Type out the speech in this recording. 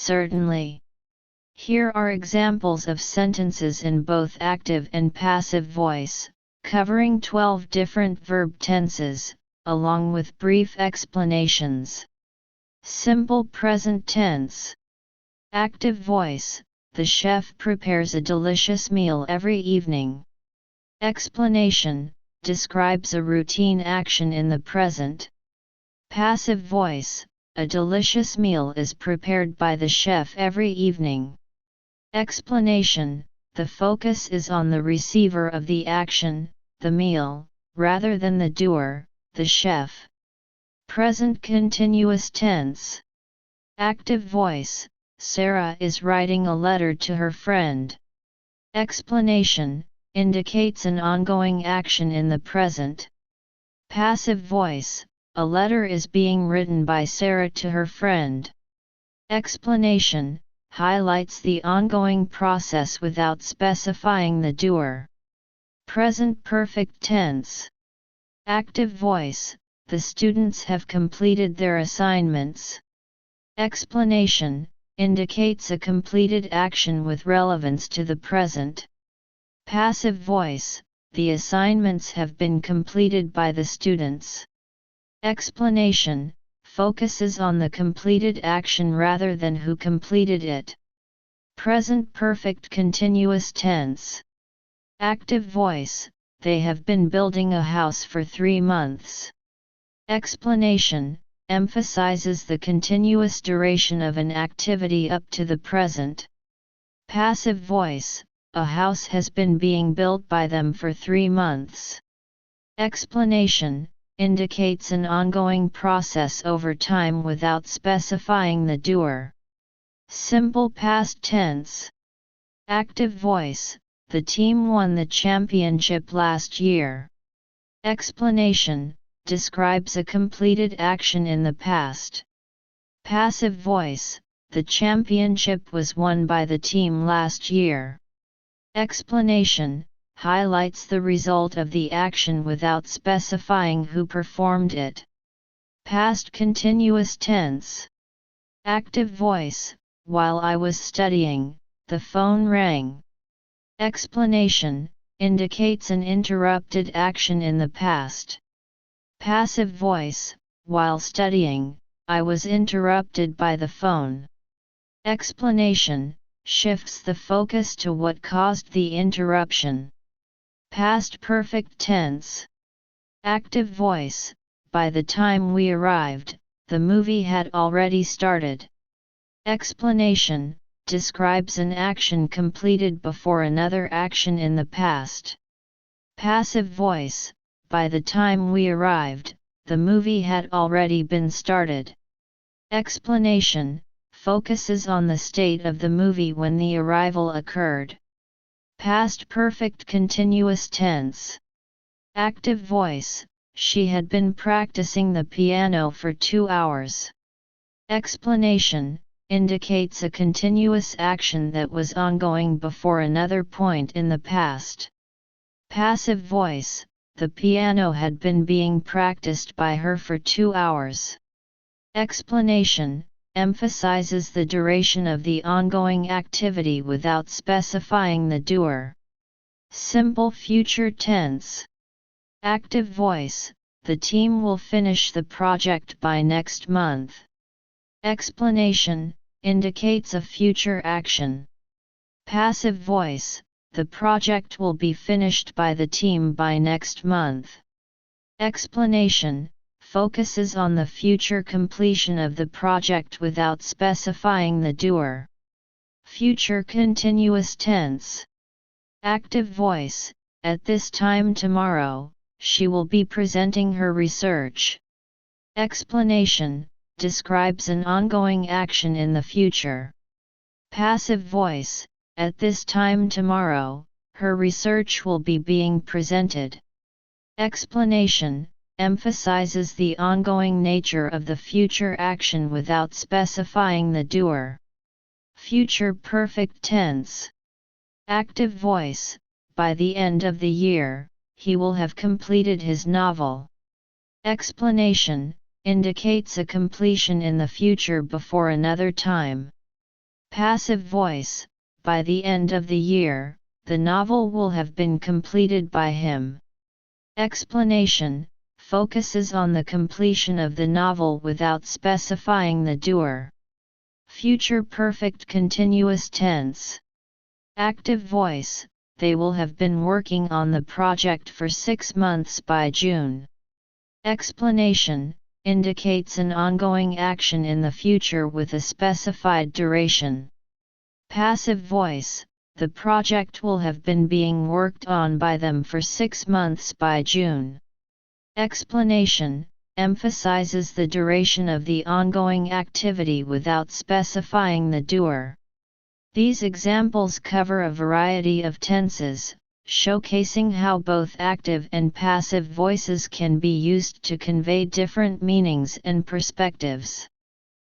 Certainly. Here are examples of sentences in both active and passive voice, covering 12 different verb tenses, along with brief explanations. Simple present tense. Active voice, the chef prepares a delicious meal every evening. Explanation, describes a routine action in the present. Passive voice, a delicious meal is prepared by the chef every evening. Explanation, the focus is on the receiver of the action, the meal, rather than the doer, the chef. Present continuous tense. Active voice, Sarah is writing a letter to her friend. Explanation, indicates an ongoing action in the present. Passive voice, a letter is being written by Sarah to her friend. Explanation, highlights the ongoing process without specifying the doer. Present perfect tense. Active voice, the students have completed their assignments. Explanation, indicates a completed action with relevance to the present. Passive voice, the assignments have been completed by the students. Explanation, focuses on the completed action rather than who completed it. Present perfect continuous tense. Active voice, they have been building a house for 3 months. Explanation, emphasizes the continuous duration of an activity up to the present. Passive voice, a house has been being built by them for 3 months. Explanation, indicates an ongoing process over time without specifying the doer. Simple past tense. Active voice, the team won the championship last year. Explanation, describes a completed action in the past. Passive voice, the championship was won by the team last year. Explanation, highlights the result of the action without specifying who performed it. Past continuous tense. Active voice, while I was studying, the phone rang. Explanation, indicates an interrupted action in the past. Passive voice, while studying, I was interrupted by the phone. Explanation, shifts the focus to what caused the interruption. Past perfect tense. Active voice, by the time we arrived, the movie had already started. Explanation, describes an action completed before another action in the past. Passive voice, by the time we arrived, the movie had already been started. Explanation, focuses on the state of the movie when the arrival occurred. Past perfect continuous tense. Active voice, she had been practicing the piano for 2 hours. Explanation, indicates a continuous action that was ongoing before another point in the past. Passive voice, the piano had been being practiced by her for 2 hours. Explanation, emphasizes the duration of the ongoing activity without specifying the doer. Simple future tense. Active voice, the team will finish the project by next month. Explanation, indicates a future action. Passive voice, the project will be finished by the team by next month. Explanation, focuses on the future completion of the project without specifying the doer. Future continuous tense. Active voice, at this time tomorrow, she will be presenting her research. Explanation, describes an ongoing action in the future. Passive voice, at this time tomorrow, her research will be being presented. Explanation, emphasizes the ongoing nature of the future action without specifying the doer. Future perfect tense. Active voice, by the end of the year, he will have completed his novel. Explanation, indicates a completion in the future before another time. Passive voice: by the end of the year, the novel will have been completed by him. Explanation: focuses on the completion of the novel without specifying the doer. Future perfect continuous tense. Active voice: they will have been working on the project for 6 months by June. Explanation: indicates an ongoing action in the future with a specified duration. Passive voice: the project will have been being worked on by them for 6 months by June. Explanation: emphasizes the duration of the ongoing activity without specifying the doer. These examples cover a variety of tenses, showcasing how both active and passive voices can be used to convey different meanings and perspectives.